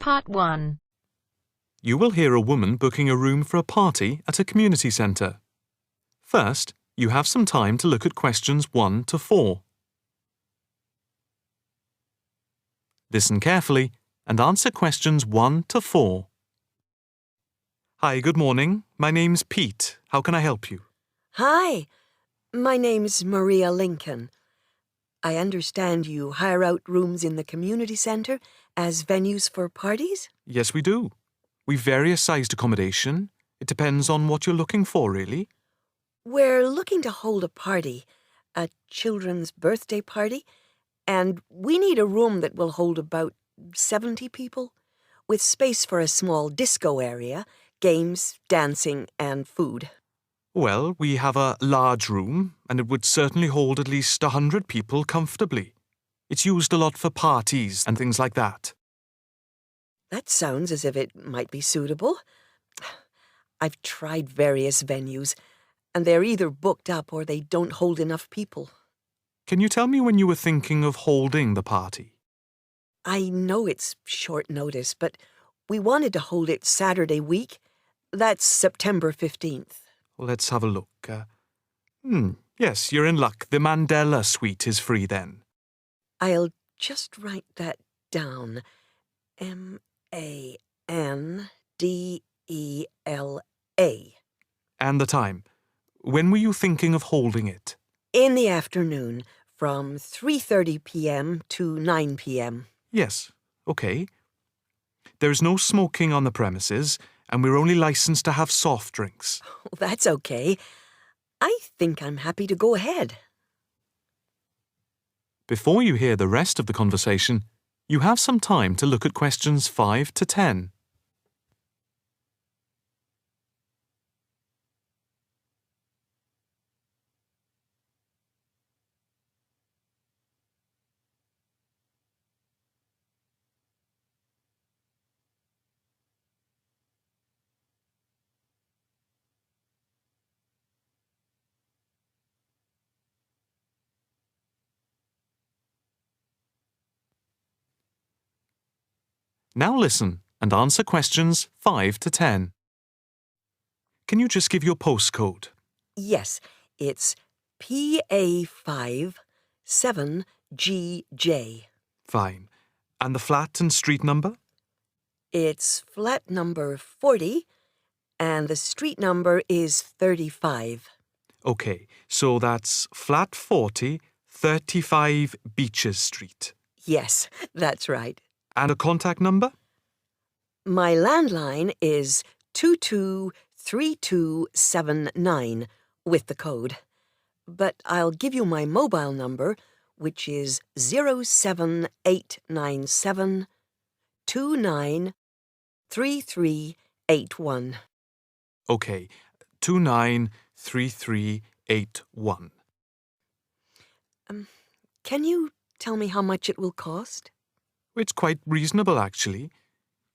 Part 1. You will hear a woman booking a room for a party at a community centre. First, you have some time to look at questions 1 to 4. Listen carefully and answer questions 1 to 4. Hi, good morning. My name's Pete. How can I help you? Hi, my name's Maria Lincoln. I understand you hire out rooms in the community centre as venues for parties? Yes, we do. We've various sized accommodation. It depends on what you're looking for, really. We're looking to hold a party, a children's birthday party, and we need a room that will hold about 70 people, with space for a small disco area, games, dancing, and food. Well, we have a large room, and it would certainly hold at least 100 people comfortably. It's used a lot for parties and things like that. That sounds as if it might be suitable. I've tried various venues, and they're either booked up or they don't hold enough people. Can you tell me when you were thinking of holding the party? I know it's short notice, but we wanted to hold it Saturday week. That's September 15th. Let's have a look. Yes, you're in luck. The Mandela suite is free then. I'll just write that down. Mandela. And the time. When were you thinking of holding it? In the afternoon, from 3:30 p.m. to 9 p.m. Yes, okay. There's no smoking on the premises, and we're only licensed to have soft drinks. That's okay. I think I'm happy to go ahead. Before you hear the rest of the conversation, you have some time to look at questions 5 to 10. Now listen and answer questions 5 to 10. Can you just give your postcode? Yes, it's PA5 7GJ. Fine. And the flat and street number? It's flat number 40, and the street number is 35. Okay, so that's flat 40, 35 Beaches Street. Yes, that's right. And a contact number? My landline is 223279 with the code. But I'll give you my mobile number, which is 07897 293381. Okay, 293381. Can you tell me how much it will cost? It's quite reasonable, actually.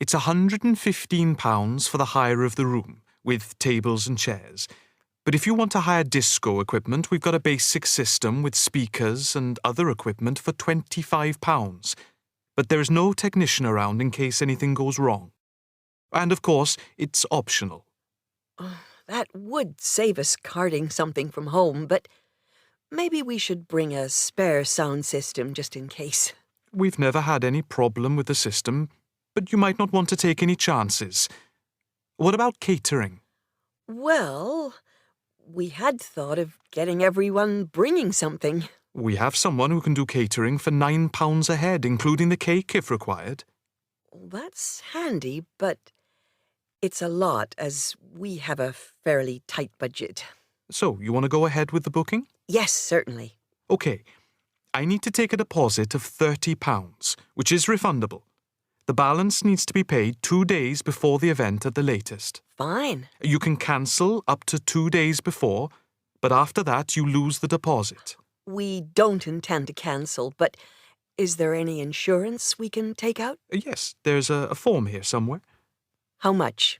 It's £115 for the hire of the room, with tables and chairs. But if you want to hire disco equipment, we've got a basic system with speakers and other equipment for £25. But there is no technician around in case anything goes wrong. And of course, it's optional. That would save us carting something from home, but maybe we should bring a spare sound system just in case. We've never had any problem with the system, but you might not want to take any chances. What about catering? Well, we had thought of getting everyone bringing something. We have someone who can do catering for £9 a head, including the cake if required. That's handy, but it's a lot as we have a fairly tight budget. So, you want to go ahead with the booking? Yes, certainly. OK. I need to take a deposit of £30, which is refundable. The balance needs to be paid 2 days before the event at the latest. Fine. You can cancel up to 2 days before, but after that you lose the deposit. We don't intend to cancel, but is there any insurance we can take out? Yes, there's a form here somewhere. How much?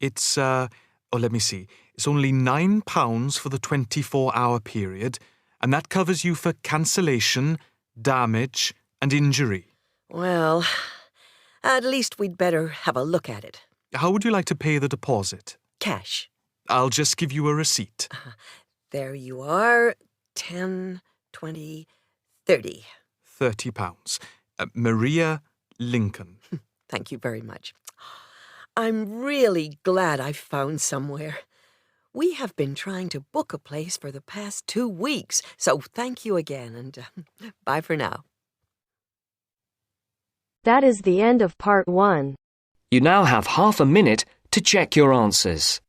It's, let me see. It's only £9 for the 24-hour period, and that covers you for cancellation, damage, and injury. Well, At least we'd better have a look at it. How would you like to pay the deposit? Cash. I'll just give you a receipt. There you are. 10, 20, 30. £30. Maria Lincoln. Thank you very much. I'm really glad I found somewhere. We have been trying to book a place for the past 2 weeks, so thank you again, and bye for now. That is the end of part 1. You now have half a minute to check your answers.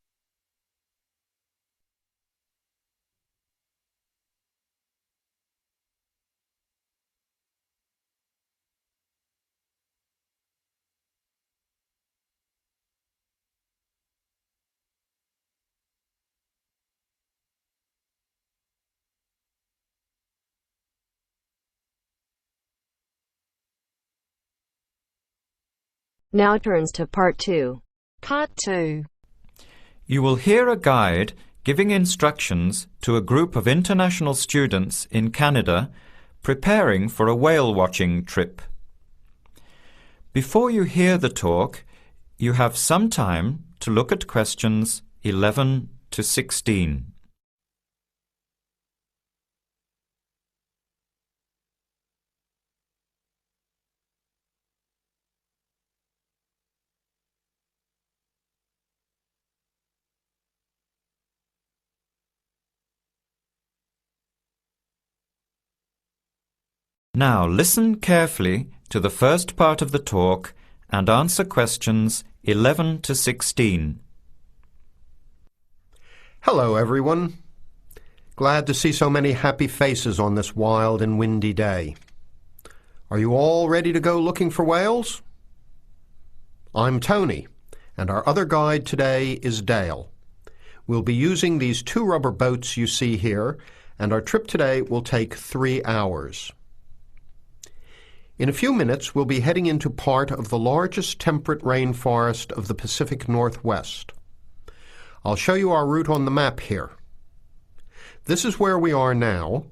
Now turns to part 2. Part 2. You will hear a guide giving instructions to a group of international students in Canada preparing for a whale watching trip. Before you hear the talk, you have some time to look at questions 11 to 16. Now listen carefully to the first part of the talk and answer questions 11 to 16. Hello, everyone. Glad to see so many happy faces on this wild and windy day. Are you all ready to go looking for whales? I'm Tony, and our other guide today is Dale. We'll be using these 2 rubber boats you see here, and our trip today will take 3 hours. In a few minutes, we'll be heading into part of the largest temperate rainforest of the Pacific Northwest. I'll show you our route on the map here. This is where we are now.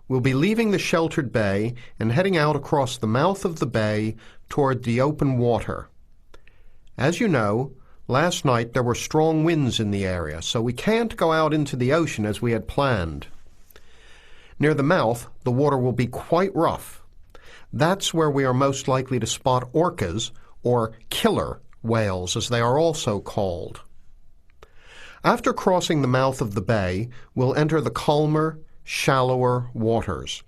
We'll be leaving the sheltered bay and heading out across the mouth of the bay toward the open water. As you know, last night there were strong winds in the area, so we can't go out into the ocean as we had planned. Near the mouth, the water will be quite rough. That's where we are most likely to spot orcas, or killer whales as they are also called. After crossing the mouth of the bay, we'll enter the calmer, shallower waters.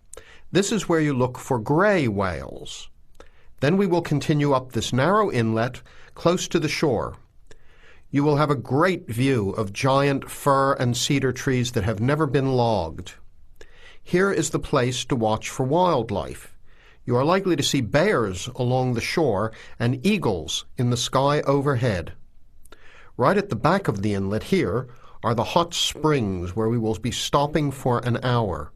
This is where you look for gray whales. Then we will continue up this narrow inlet close to the shore. You will have a great view of giant fir and cedar trees that have never been logged. Here is the place to watch for wildlife. You are likely to see bears along the shore and eagles in the sky overhead. Right at the back of the inlet here are the hot springs where we will be stopping for an hour.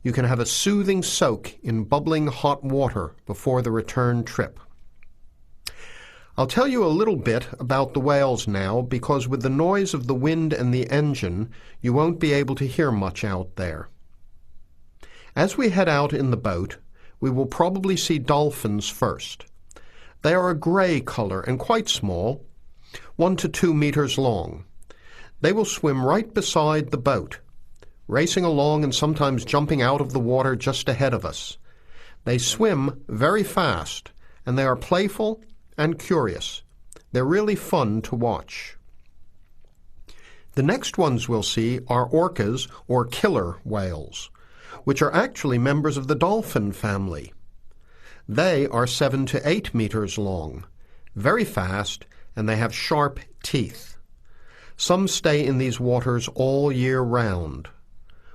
You can have a soothing soak in bubbling hot water before the return trip. I'll tell you a little bit about the whales now, because with the noise of the wind and the engine, you won't be able to hear much out there. As we head out in the boat, we will probably see dolphins first. They are a gray color and quite small, 1 to 2 meters long. They will swim right beside the boat, racing along and sometimes jumping out of the water just ahead of us. They swim very fast, and they are playful and curious. They're really fun to watch. The next ones we'll see are orcas, or killer whales, which are actually members of the dolphin family. They are 7 to 8 meters long, very fast, and they have sharp teeth. Some stay in these waters all year round.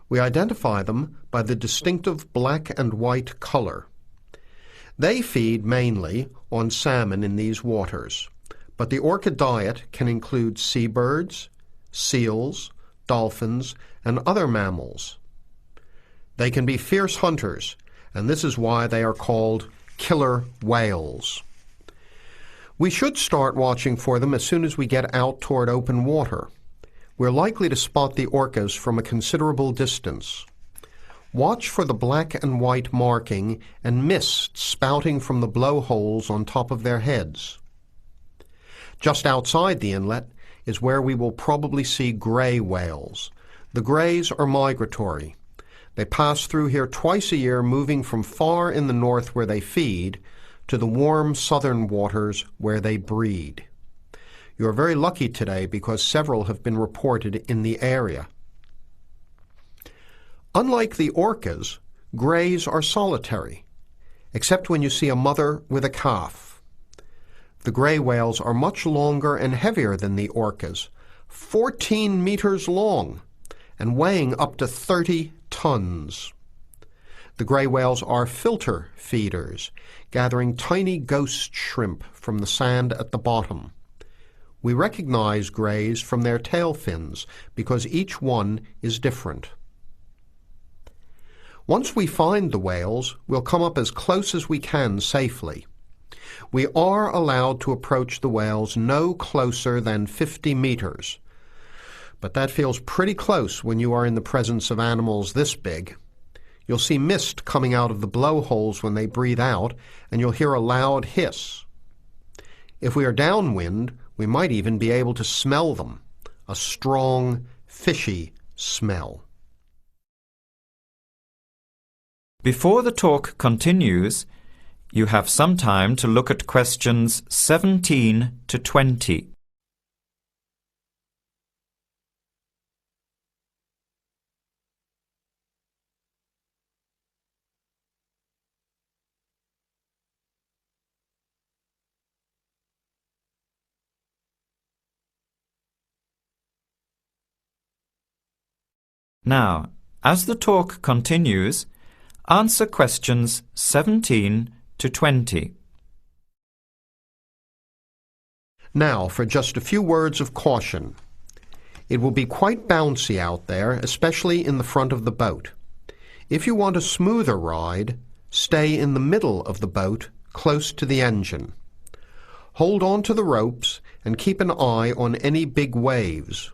We identify them by the distinctive black and white color. They feed mainly on salmon in these waters, but the orca diet can include seabirds, seals, dolphins, and other mammals. They can be fierce hunters, and this is why they are called killer whales. We should start watching for them as soon as we get out toward open water. We're likely to spot the orcas from a considerable distance. Watch for the black and white marking and mist spouting from the blowholes on top of their heads. Just outside the inlet is where we will probably see gray whales. The grays are migratory. They pass through here twice a year, moving from far in the north where they feed to the warm southern waters where they breed. You are very lucky today because several have been reported in the area. Unlike the orcas, grays are solitary, except when you see a mother with a calf. The gray whales are much longer and heavier than the orcas, 14 meters long and weighing up to 30 tons. The gray whales are filter feeders, gathering tiny ghost shrimp from the sand at the bottom. We recognize grays from their tail fins because each one is different. Once we find the whales, we'll come up as close as we can safely. We are allowed to approach the whales no closer than 50 meters, but that feels pretty close when you are in the presence of animals this big. You'll see mist coming out of the blowholes when they breathe out, and you'll hear a loud hiss. If we are downwind, we might even be able to smell them, a strong, fishy smell. Before the talk continues, you have some time to look at questions 17 to 20. Now, as the talk continues, answer questions 17 to 20. Now, for just a few words of caution. It will be quite bouncy out there, especially in the front of the boat. If you want a smoother ride, stay in the middle of the boat, close to the engine. Hold on to the ropes and keep an eye on any big waves.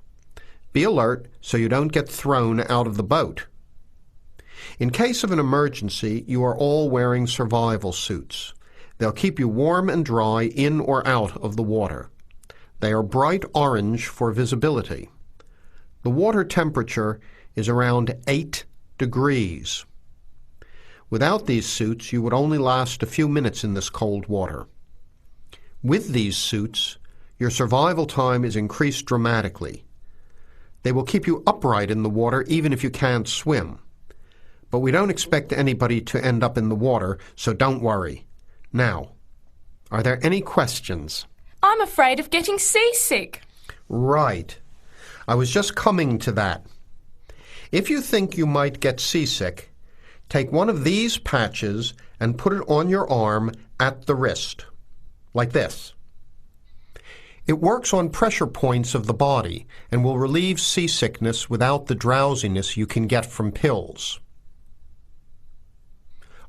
Be alert so you don't get thrown out of the boat. In case of an emergency, you are all wearing survival suits. They'll keep you warm and dry in or out of the water. They are bright orange for visibility. The water temperature is around 8 degrees. Without these suits, you would only last a few minutes in this cold water. With these suits, your survival time is increased dramatically. They will keep you upright in the water even if you can't swim. But we don't expect anybody to end up in the water, so don't worry. Now, are there any questions? I'm afraid of getting seasick. Right. I was just coming to that. If you think you might get seasick, take one of these patches and put it on your arm at the wrist, like this. It works on pressure points of the body and will relieve seasickness without the drowsiness you can get from pills.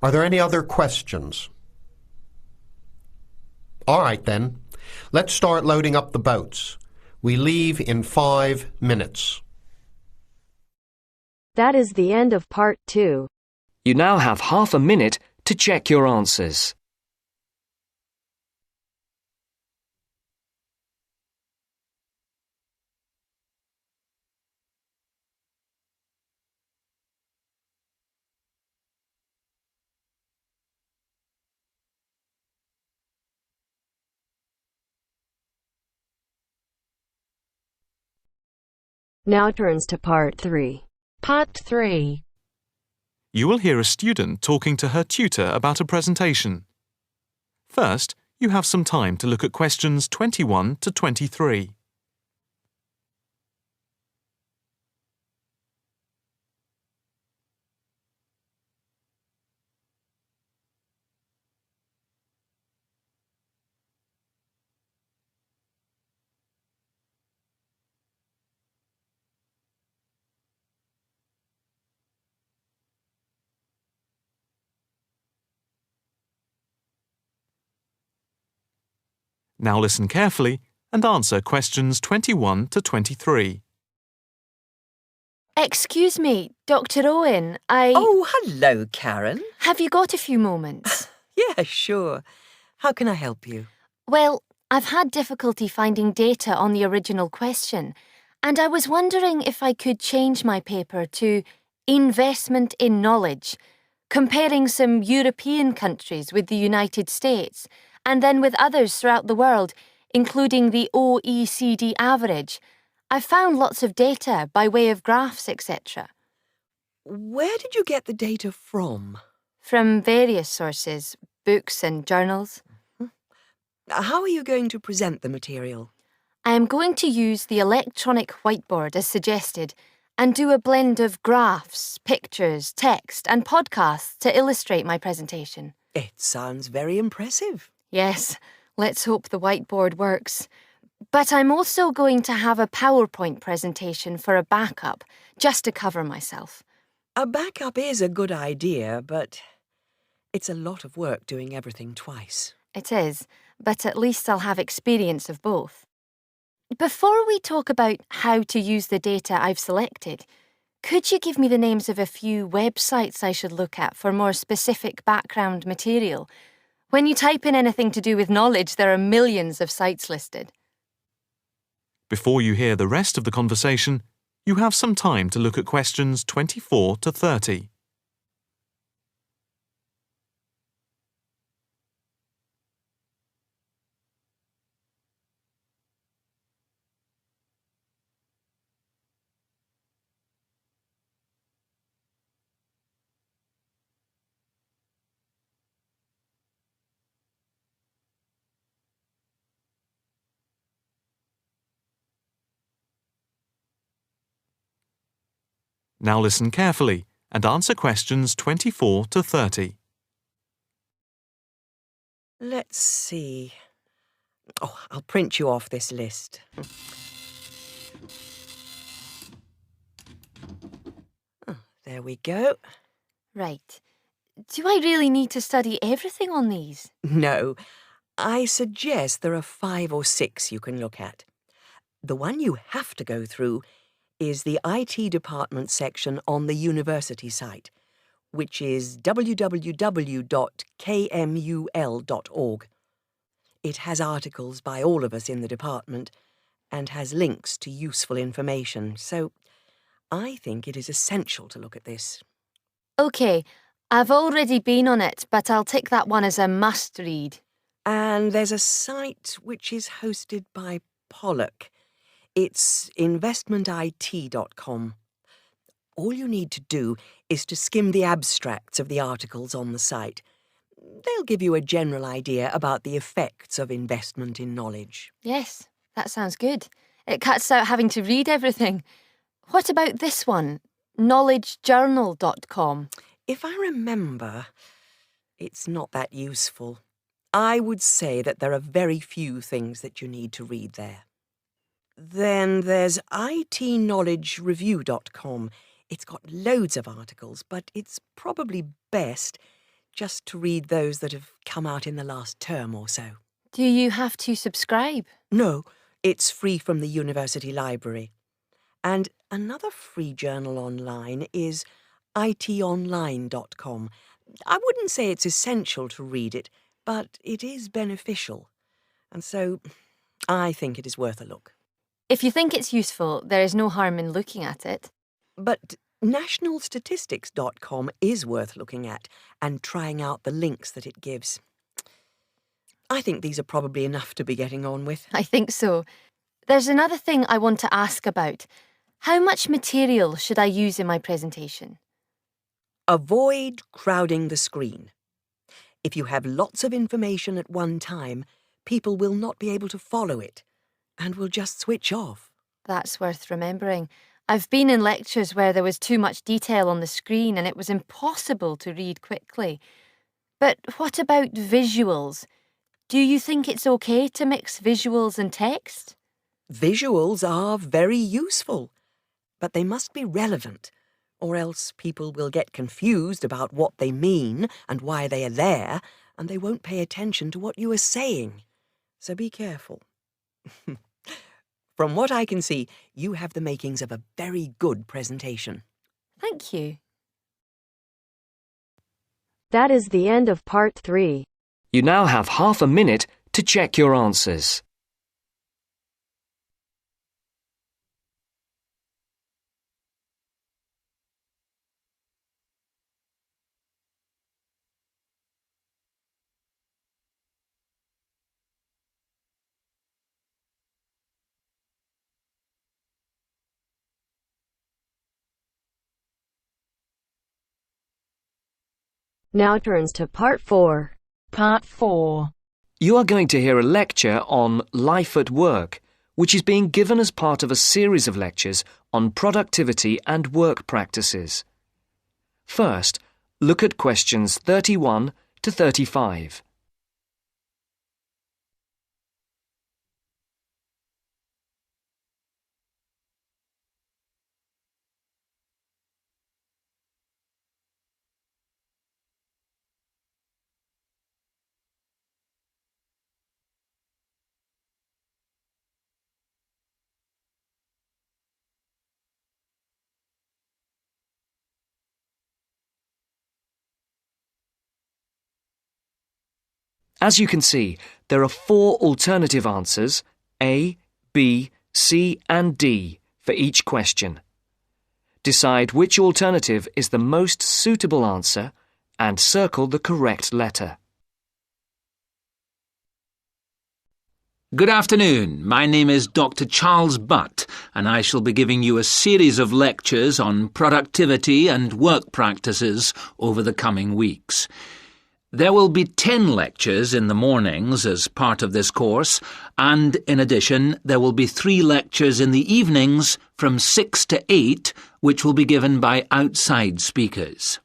Are there any other questions? All right then, let's start loading up the boats. We leave in 5 minutes. That is the end of part 2. You now have half a minute to check your answers. Now turns to part 3. Part 3. You will hear a student talking to her tutor about a presentation. First, you have some time to look at questions 21 to 23. Now listen carefully and answer questions 21 to 23. Excuse me, Dr. Owen, Oh, hello, Karen. Have you got a few moments? Yeah, sure. How can I help you? Well, I've had difficulty finding data on the original question, and I was wondering if I could change my paper to Investment in Knowledge, comparing some European countries with the United States, and then with others throughout the world, including the OECD average. I found lots of data by way of graphs, etc. Where did you get the data from? From various sources, books and journals. How are you going to present the material? I am going to use the electronic whiteboard as suggested and do a blend of graphs, pictures, text and podcasts to illustrate my presentation. It sounds very impressive. Yes, let's hope the whiteboard works. But I'm also going to have a PowerPoint presentation for a backup, just to cover myself. A backup is a good idea, but it's a lot of work doing everything twice. It is, but at least I'll have experience of both. Before we talk about how to use the data I've selected, could you give me the names of a few websites I should look at for more specific background material? When you type in anything to do with knowledge, there are millions of sites listed. Before you hear the rest of the conversation, you have some time to look at questions 24 to 30. Now listen carefully and answer questions 24 to 30. Let's see. Oh, I'll print you off this list. Oh, there we go. Right. Do I really need to study everything on these? No, I suggest there are 5 or 6 you can look at. The one you have to go through is the IT department section on the university site, which is www.kmul.org. It has articles by all of us in the department and has links to useful information, so I think it is essential to look at this. OK, I've already been on it, but I'll tick that one as a must-read. And there's a site which is hosted by Pollock. It's investmentit.com. All you need to do is to skim the abstracts of the articles on the site. They'll give you a general idea about the effects of investment in knowledge. Yes, that sounds good. It cuts out having to read everything. What about this one? knowledgejournal.com. If I remember, it's not that useful. I would say that there are very few things that you need to read there. Then there's itknowledgereview.com. It's got loads of articles, but it's probably best just to read those that have come out in the last term or so. Do you have to subscribe? No, it's free from the university library. And another free journal online is itonline.com. I wouldn't say it's essential to read it, but it is beneficial. And so I think it is worth a look. If you think it's useful, there is no harm in looking at it. But nationalstatistics.com is worth looking at and trying out the links that it gives. I think these are probably enough to be getting on with. I think so. There's another thing I want to ask about. How much material should I use in my presentation? Avoid crowding the screen. If you have lots of information at one time, people will not be able to follow it and will just switch off. That's worth remembering. I've been in lectures where there was too much detail on the screen and it was impossible to read quickly. But what about visuals? Do you think it's okay to mix visuals and text? Visuals are very useful, but they must be relevant, or else people will get confused about what they mean and why they are there, and they won't pay attention to what you are saying. So be careful. From what I can see, you have the makings of a very good presentation. Thank you. That is the end of part 3. You now have half a minute to check your answers. Now turns to part 4. Part 4. You are going to hear a lecture on life at work, which is being given as part of a series of lectures on productivity and work practices. First, look at questions 31 to 35. As you can see, there are 4 alternative answers, A, B, C and D, for each question. Decide which alternative is the most suitable answer and circle the correct letter. Good afternoon. My name is Dr. Charles Butt, and I shall be giving you a series of lectures on productivity and work practices over the coming weeks. There will be 10 lectures in the mornings as part of this course, and in addition there will be 3 lectures in the evenings from 6 to 8, which will be given by outside speakers.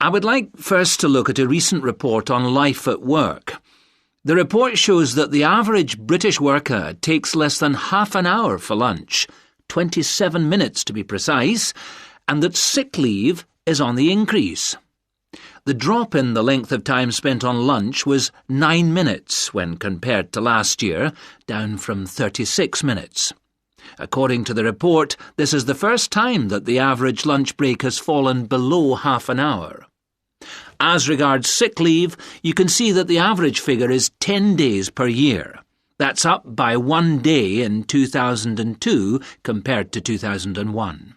I would like first to look at a recent report on life at work. The report shows that the average British worker takes less than half an hour for lunch, 27 minutes to be precise, and that sick leave is on the increase. The drop in the length of time spent on lunch was 9 minutes when compared to last year, down from 36 minutes. According to the report, this is the first time that the average lunch break has fallen below half an hour. As regards sick leave, you can see that the average figure is 10 days per year. That's up by 1 day in 2002 compared to 2001.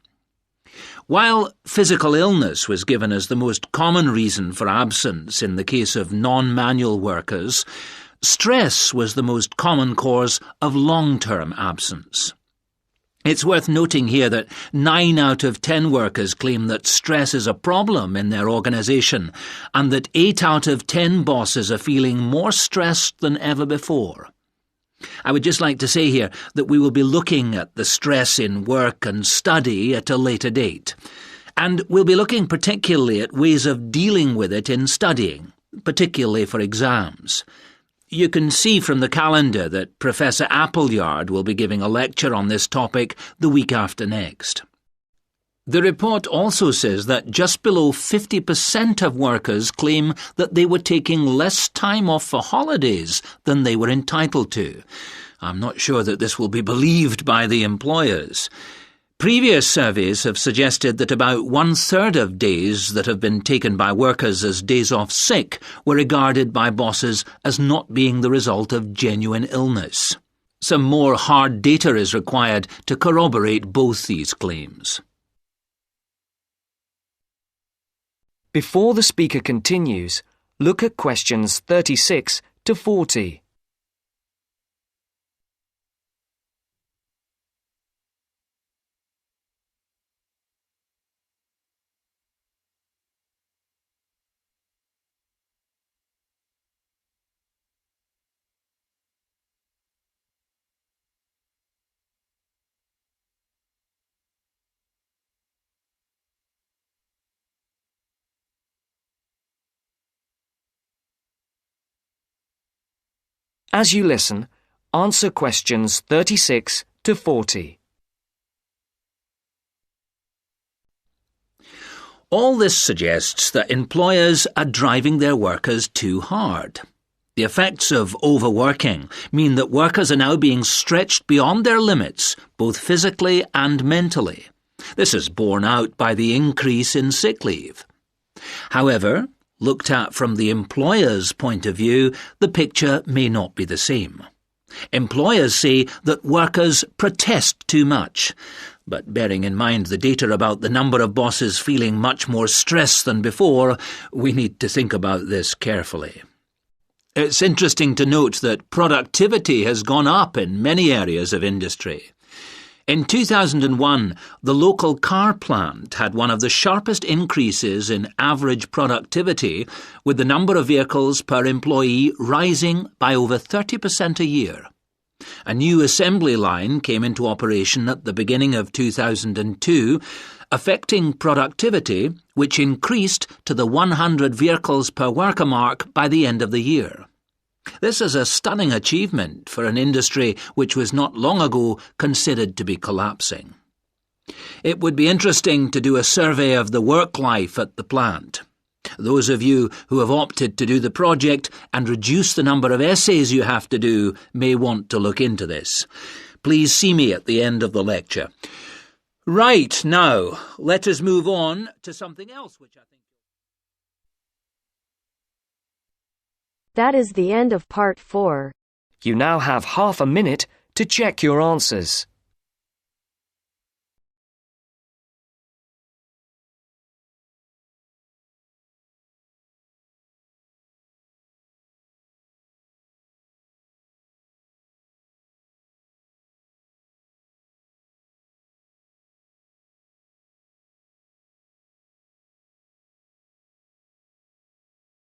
While physical illness was given as the most common reason for absence in the case of non-manual workers, stress was the most common cause of long-term absence. It's worth noting here that 9 out of 10 workers claim that stress is a problem in their organisation, and that 8 out of 10 bosses are feeling more stressed than ever before. I would just like to say here that we will be looking at the stress in work and study at a later date. And we'll be looking particularly at ways of dealing with it in studying, particularly for exams. You can see from the calendar that Professor Appleyard will be giving a lecture on this topic the week after next. The report also says that just below 50% of workers claim that they were taking less time off for holidays than they were entitled to. I'm not sure that this will be believed by the employers. Previous surveys have suggested that about 1/3 of days that have been taken by workers as days off sick were regarded by bosses as not being the result of genuine illness. Some more hard data is required to corroborate both these claims. Before the speaker continues, look at questions 36 to 40. As you listen, answer questions 36 to 40. All this suggests that employers are driving their workers too hard. The effects of overworking mean that workers are now being stretched beyond their limits, both physically and mentally. This is borne out by the increase in sick leave. However, looked at from the employer's point of view, the picture may not be the same. Employers say that workers protest too much, but bearing in mind the data about the number of bosses feeling much more stress than before, we need to think about this carefully. It's interesting to note that productivity has gone up in many areas of industry. In 2001, the local car plant had one of the sharpest increases in average productivity, with the number of vehicles per employee rising by over 30% a year. A new assembly line came into operation at the beginning of 2002, affecting productivity, which increased to the 100 vehicles per worker mark by the end of the year. This is a stunning achievement for an industry which was not long ago considered to be collapsing. It would be interesting to do a survey of the work life at the plant. Those of you who have opted to do the project and reduce the number of essays you have to do may want to look into this. Please see me at the end of the lecture. Right, now, let us move on to something else which I think... That is the end of part 4. You now have half a minute to check your answers.